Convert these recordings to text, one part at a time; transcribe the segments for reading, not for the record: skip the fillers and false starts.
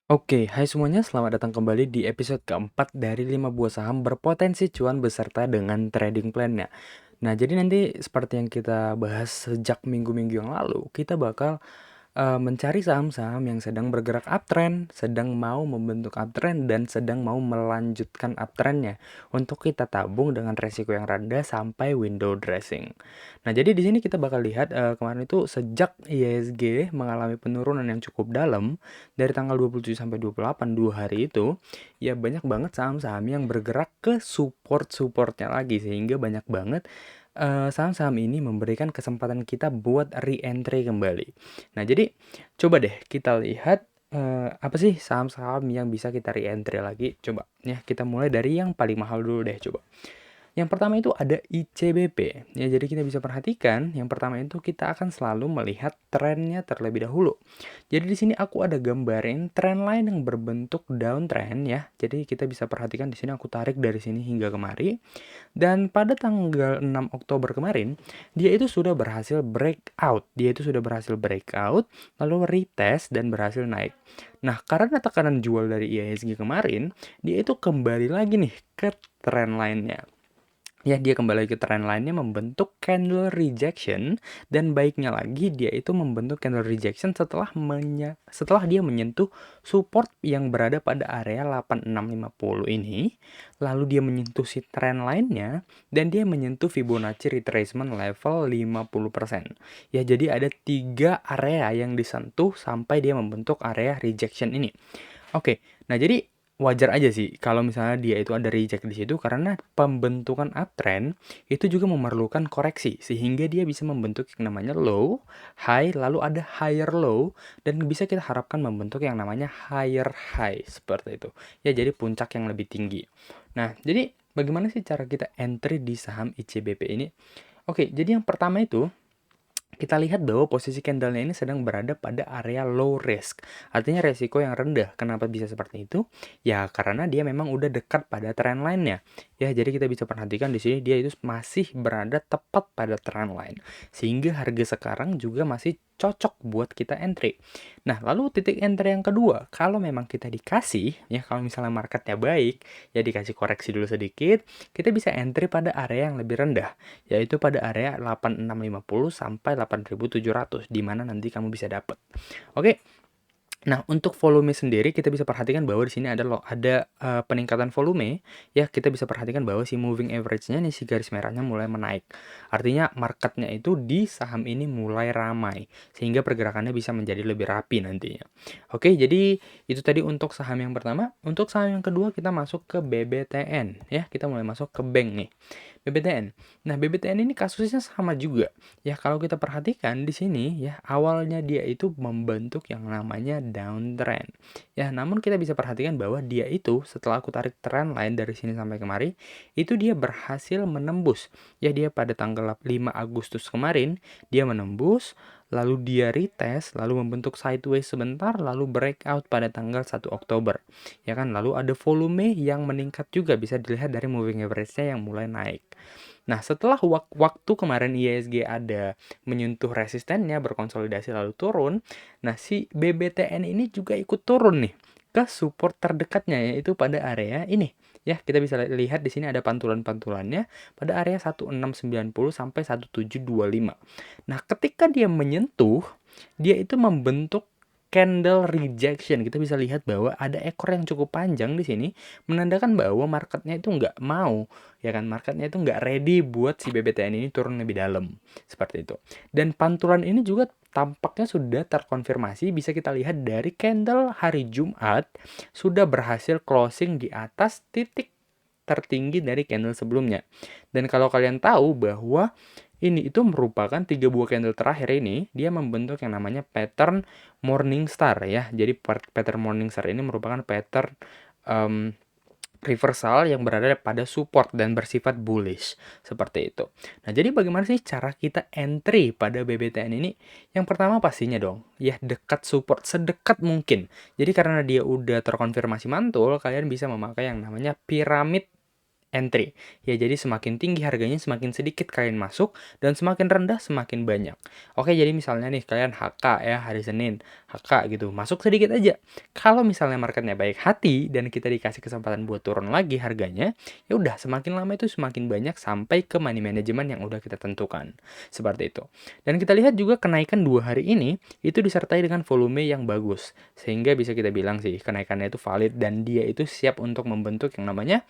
Oke, hai semuanya, selamat datang kembali di episode keempat dari 5 buah saham berpotensi cuan beserta dengan trading plan-nya. Nah, jadi nanti seperti yang kita bahas sejak minggu-minggu yang lalu, kita bakal mencari saham-saham yang sedang bergerak uptrend, sedang mau membentuk uptrend, dan sedang mau melanjutkan uptrendnya untuk kita tabung dengan resiko yang rendah sampai window dressing. Nah, jadi di sini kita bakal lihat kemarin itu sejak IHSG mengalami penurunan yang cukup dalam dari tanggal 27 sampai 28 2 hari itu, ya banyak banget saham-saham yang bergerak ke support-supportnya lagi sehingga banyak banget saham-saham ini memberikan kesempatan kita buat re-entry kembali. Nah, jadi coba deh kita lihat apa sih saham-saham yang bisa kita re-entry lagi. Coba ya, kita mulai dari yang paling mahal dulu deh coba. Yang pertama itu ada ICBP. Ya, jadi kita bisa perhatikan, yang pertama itu kita akan selalu melihat trennya terlebih dahulu. Jadi di sini aku ada gambarin tren lain yang berbentuk downtrend ya. Jadi kita bisa perhatikan di sini aku tarik dari sini hingga kemari. Dan pada tanggal 6 Oktober kemarin, dia itu sudah berhasil breakout. Dia itu sudah berhasil breakout, lalu retest dan berhasil naik. Nah, karena tekanan jual dari IHSG kemarin, dia itu kembali lagi nih ke tren lainnya. Ya, dia kembali ke tren lainnya membentuk candle rejection, dan baiknya lagi dia itu membentuk candle rejection setelah dia menyentuh support yang berada pada area 8650 ini, lalu dia menyentuh si tren lainnya dan dia menyentuh Fibonacci retracement level 50%. Ya, jadi ada 3 area yang disentuh sampai dia membentuk area rejection ini. Oke, nah jadi wajar aja sih kalau misalnya dia itu ada reject di situ karena pembentukan uptrend itu juga memerlukan koreksi sehingga dia bisa membentuk yang namanya low, high, lalu ada higher low dan bisa kita harapkan membentuk yang namanya higher high seperti itu. Ya, jadi puncak yang lebih tinggi. Nah, jadi bagaimana sih cara kita entry di saham ICBP ini? Oke, jadi yang pertama itu kita lihat bahwa posisi candlenya ini sedang berada pada area low risk. Artinya resiko yang rendah. Kenapa bisa seperti itu? Ya, karena dia memang udah dekat pada trend line-nya. Ya, jadi kita bisa perhatikan di sini dia itu masih berada tepat pada trend line. Sehingga harga sekarang juga masih cocok buat kita entry. Nah, lalu titik entry yang kedua, kalau memang kita dikasih, ya kalau misalnya marketnya baik, ya dikasih koreksi dulu sedikit, kita bisa entry pada area yang lebih rendah, yaitu pada area 8650 sampai 8700, di mana nanti kamu bisa dapat. Oke. Nah, untuk volume sendiri kita bisa perhatikan bahwa di sini ada peningkatan volume, ya kita bisa perhatikan bahwa si moving average-nya nih, si garis merahnya mulai menaik. Artinya marketnya itu di saham ini mulai ramai, sehingga pergerakannya bisa menjadi lebih rapi nantinya. Oke, jadi itu tadi untuk saham yang pertama. Untuk saham yang kedua kita masuk ke BBTN, ya kita mulai masuk ke bank nih. BBTN. Nah, BBTN ini kasusnya sama juga. Ya, kalau kita perhatikan di sini ya, awalnya dia itu membentuk yang namanya downtrend. Ya, namun kita bisa perhatikan bahwa dia itu setelah aku tarik trend line dari sini sampai kemari, itu dia berhasil menembus. Ya, dia pada tanggal 5 Agustus kemarin, dia menembus, lalu dia retest, lalu membentuk sideways sebentar, lalu breakout pada tanggal 1 Oktober. Ya kan, lalu ada volume yang meningkat juga, bisa dilihat dari moving average-nya yang mulai naik. Nah, setelah waktu kemarin IHSG ada menyentuh resistennya, berkonsolidasi lalu turun, nah si BBTN ini juga ikut turun nih ke support terdekatnya, yaitu pada area ini. Ya, kita bisa lihat di sini ada pantulan-pantulannya pada area 1690 sampai 1725. Nah, ketika dia menyentuh, dia itu membentuk candle rejection. Kita bisa lihat bahwa ada ekor yang cukup panjang di sini, menandakan bahwa marketnya itu nggak mau, ya kan, marketnya itu nggak ready buat si BBTN ini turun lebih dalam, seperti itu. Dan pantulan ini juga tampaknya sudah terkonfirmasi, bisa kita lihat dari candle hari Jumat sudah berhasil closing di atas titik tertinggi dari candle sebelumnya. Dan kalau kalian tahu bahwa ini itu merupakan 3 buah candle terakhir ini, dia membentuk yang namanya pattern Morningstar ya. Jadi pattern Morningstar ini merupakan pattern reversal yang berada pada support dan bersifat bullish, seperti itu. Nah, jadi bagaimana sih cara kita entry pada BBTN ini? Yang pertama pastinya dong, ya dekat support, sedekat mungkin. Jadi karena dia udah terkonfirmasi mantul, kalian bisa memakai yang namanya piramid entry. Ya, jadi semakin tinggi harganya semakin sedikit kalian masuk dan semakin rendah semakin banyak. Oke, jadi misalnya nih kalian HK ya hari Senin, HK gitu, masuk sedikit aja. Kalau misalnya marketnya baik hati dan kita dikasih kesempatan buat turun lagi harganya, ya udah semakin lama itu semakin banyak sampai ke money management yang udah kita tentukan. Seperti itu. Dan kita lihat juga kenaikan 2 hari ini itu disertai dengan volume yang bagus. Sehingga bisa kita bilang sih kenaikannya itu valid dan dia itu siap untuk membentuk yang namanya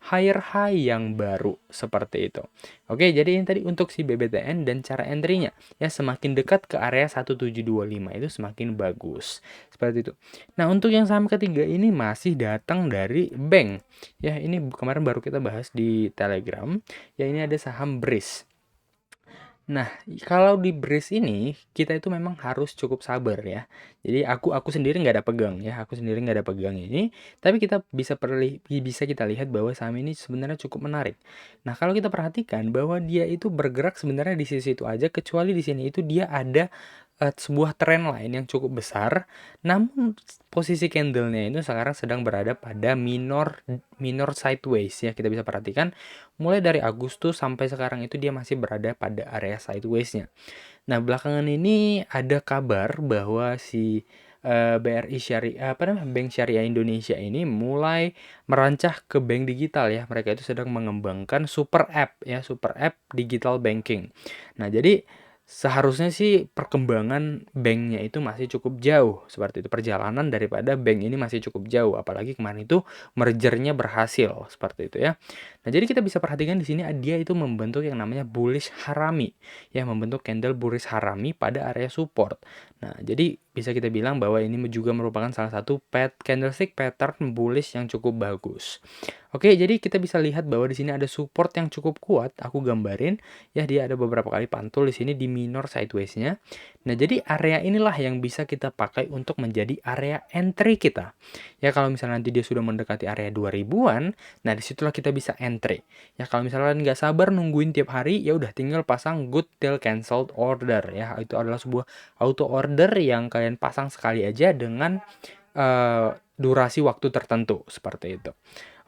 higher high yang baru seperti itu. Oke, jadi ini tadi untuk si BBTN dan cara entry-nya. Ya, semakin dekat ke area 1725 itu semakin bagus. Seperti itu. Nah, untuk yang saham ketiga ini masih datang dari bank. Ya, ini kemarin baru kita bahas di Telegram. Ya, ini ada saham BRIS. Nah, kalau di BRIS ini kita itu memang harus cukup sabar ya. Jadi aku sendiri nggak ada pegang ya, aku sendiri nggak ada pegang ini, tapi kita bisa kita lihat bahwa saham ini sebenarnya cukup menarik. Nah, kalau kita perhatikan bahwa dia itu bergerak sebenarnya di sisi itu aja, kecuali di sini itu dia ada sebuah trend line yang cukup besar, namun posisi candle-nya itu sekarang sedang berada pada minor sideways ya. Kita bisa perhatikan mulai dari Agustus sampai sekarang itu dia masih berada pada area sideways-nya. Nah, belakangan ini ada kabar bahwa si BRI Syariah, Bank Syariah Indonesia ini mulai merancah ke bank digital ya. Mereka itu sedang mengembangkan super app ya, super app digital banking. Nah, jadi seharusnya sih perkembangan banknya itu masih cukup jauh, seperti itu. Perjalanan daripada bank ini masih cukup jauh, apalagi kemarin itu mergernya berhasil, seperti itu ya. Nah, jadi kita bisa perhatikan di sini dia itu membentuk yang namanya bullish harami, ya membentuk candle bullish harami pada area support. Nah, jadi bisa kita bilang bahwa ini juga merupakan salah satu candlestick pattern bullish yang cukup bagus. Oke, jadi kita bisa lihat bahwa di sini ada support yang cukup kuat. Aku gambarin ya, dia ada beberapa kali pantul di sini di minor sideways-nya. Nah, jadi area inilah yang bisa kita pakai untuk menjadi area entry kita. Ya, kalau misalnya nanti dia sudah mendekati area 2000-an, nah disitulah kita bisa entry. Ya, kalau misalnya nggak sabar nungguin tiap hari, ya udah tinggal pasang good till cancelled order ya. Itu adalah sebuah auto order yang kalian pasang sekali aja dengan durasi waktu tertentu seperti itu.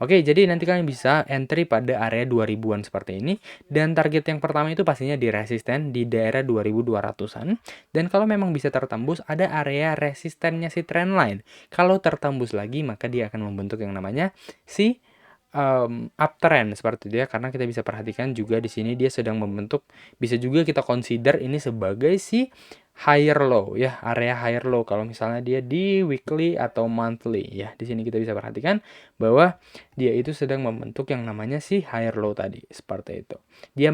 Oke, jadi nanti kalian bisa entry pada area 2000-an seperti ini, dan target yang pertama itu pastinya di resisten di daerah 2200-an, dan kalau memang bisa tertembus ada area resistennya si trendline. Kalau tertembus lagi maka dia akan membentuk yang namanya si uptrend seperti itu ya, karena kita bisa perhatikan juga di sini dia sedang membentuk, bisa juga kita consider ini sebagai si higher low ya, area higher low kalau misalnya dia di weekly atau monthly ya. Di sini kita bisa perhatikan bahwa dia itu sedang membentuk yang namanya si higher low tadi, seperti itu. Dia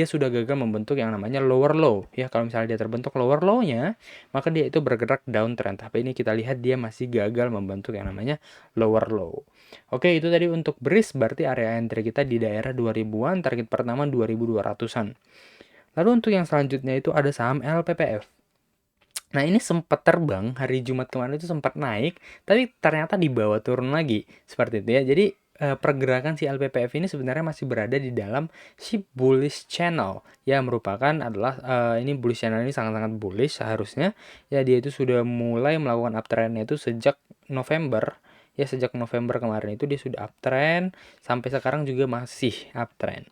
sudah gagal membentuk yang namanya lower low ya. Kalau misalnya dia terbentuk lower low-nya, maka dia itu bergerak downtrend. Tapi ini kita lihat dia masih gagal membentuk yang namanya lower low. Oke, itu tadi untuk BRIS, berarti area entry kita di daerah 2000-an, target pertama 2200-an. Lalu untuk yang selanjutnya itu ada saham LPPF. Nah, ini sempat terbang hari Jumat kemarin, itu sempat naik, tapi ternyata dibawa turun lagi, seperti itu ya. Jadi pergerakan si LPPF ini sebenarnya masih berada di dalam si bullish channel, ya merupakan adalah ini bullish channel ini sangat-sangat bullish seharusnya. Ya, dia itu sudah mulai melakukan uptrendnya itu sejak November. Ya, sejak November kemarin itu dia sudah uptrend, sampai sekarang juga masih uptrend.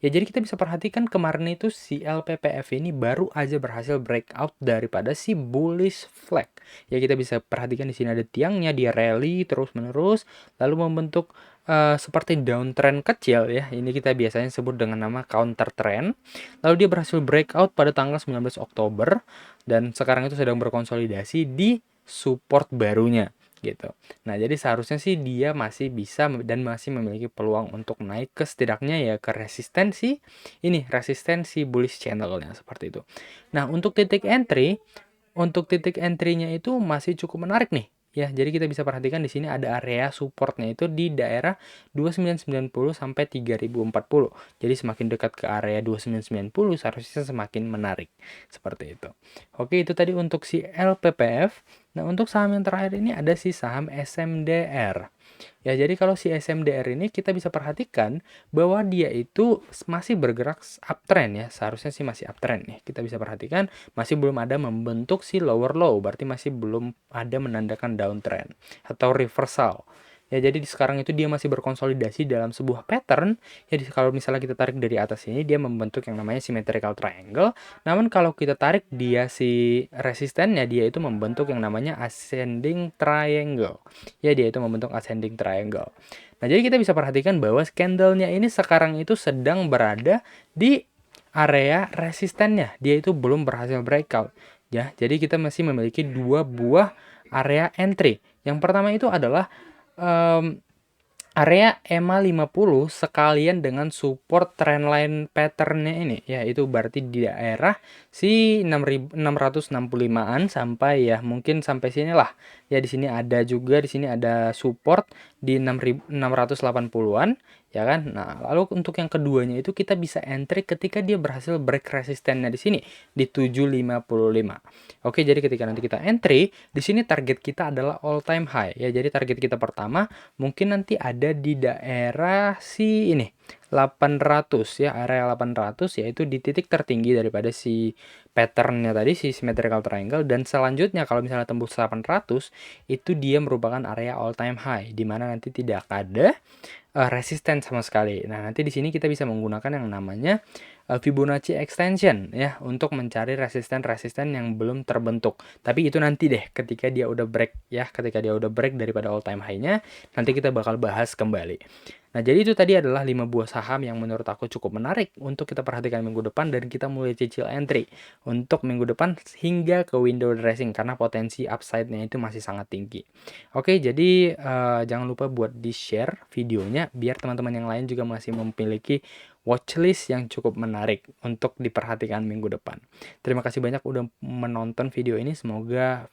Ya, jadi kita bisa perhatikan kemarin itu si LPPF ini baru aja berhasil breakout daripada si bullish flag. Ya, kita bisa perhatikan di sini ada tiangnya, dia rally terus-menerus lalu membentuk seperti downtrend kecil ya. Ini kita biasanya sebut dengan nama counter trend. Lalu dia berhasil breakout pada tanggal 19 Oktober dan sekarang itu sedang berkonsolidasi di support barunya gitu. Nah, jadi seharusnya sih dia masih bisa dan masih memiliki peluang untuk naik ke setidaknya ya ke resistensi bullish channel-nya seperti itu. Nah, untuk titik entry-nya itu masih cukup menarik nih. Ya, jadi kita bisa perhatikan di sini ada area supportnya itu di daerah 2990 sampai 3040. Jadi semakin dekat ke area 2990 seharusnya semakin menarik. Seperti itu. Oke, itu tadi untuk si LPPF. Nah, untuk saham yang terakhir ini ada si saham SMDR. Ya, jadi kalau si SMDR ini kita bisa perhatikan bahwa dia itu masih bergerak uptrend ya. Seharusnya sih masih uptrend nih. Kita bisa perhatikan masih belum ada membentuk si lower low, berarti masih belum ada menandakan downtrend atau reversal. Ya, jadi sekarang itu dia masih berkonsolidasi dalam sebuah pattern. Jadi kalau misalnya kita tarik dari atas ini, dia membentuk yang namanya symmetrical triangle. Namun kalau kita tarik dia si resistennya, dia itu membentuk yang namanya ascending triangle. Ya, dia itu membentuk ascending triangle. Nah, jadi kita bisa perhatikan bahwa candlenya ini sekarang itu sedang berada di area resistennya. Dia itu belum berhasil breakout. Ya, jadi kita masih memiliki dua buah area entry. Yang pertama itu adalah um, area EMA 50 sekalian dengan support trendline patternnya ini, ya itu berarti di daerah si 665-an sampai ya mungkin sampai sinilah. Ya di sini ada juga, di sini ada support di 680-an ya kan. Nah, lalu untuk yang keduanya itu kita bisa entry ketika dia berhasil break resistennya di sini di 755. Oke, jadi ketika nanti kita entry, di sini target kita adalah all time high ya. Jadi target kita pertama mungkin nanti ada di daerah si ini 800 ya, area 800 yaitu di titik tertinggi daripada si patternnya tadi, si symmetrical triangle. Dan selanjutnya kalau misalnya tembus 800 itu dia merupakan area all time high di mana nanti tidak ada resisten sama sekali. Nah, nanti di sini kita bisa menggunakan yang namanya Fibonacci extension ya untuk mencari resisten-resisten yang belum terbentuk. Tapi itu nanti deh ketika dia udah break ya, ketika dia udah break daripada all time high-nya, nanti kita bakal bahas kembali. Nah, jadi itu tadi adalah 5 buah saham yang menurut aku cukup menarik untuk kita perhatikan minggu depan dan kita mulai cicil entry untuk minggu depan hingga ke window dressing karena potensi upside-nya itu masih sangat tinggi. Oke, jadi jangan lupa buat di-share videonya biar teman-teman yang lain juga masih memiliki watchlist yang cukup menarik untuk diperhatikan minggu depan. Terima kasih banyak udah menonton video ini. Semoga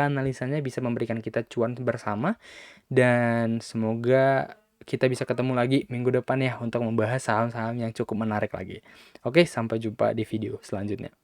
analisanya bisa memberikan kita cuan bersama dan semoga kita bisa ketemu lagi minggu depan ya untuk membahas saham-saham yang cukup menarik lagi. Oke, sampai jumpa di video selanjutnya.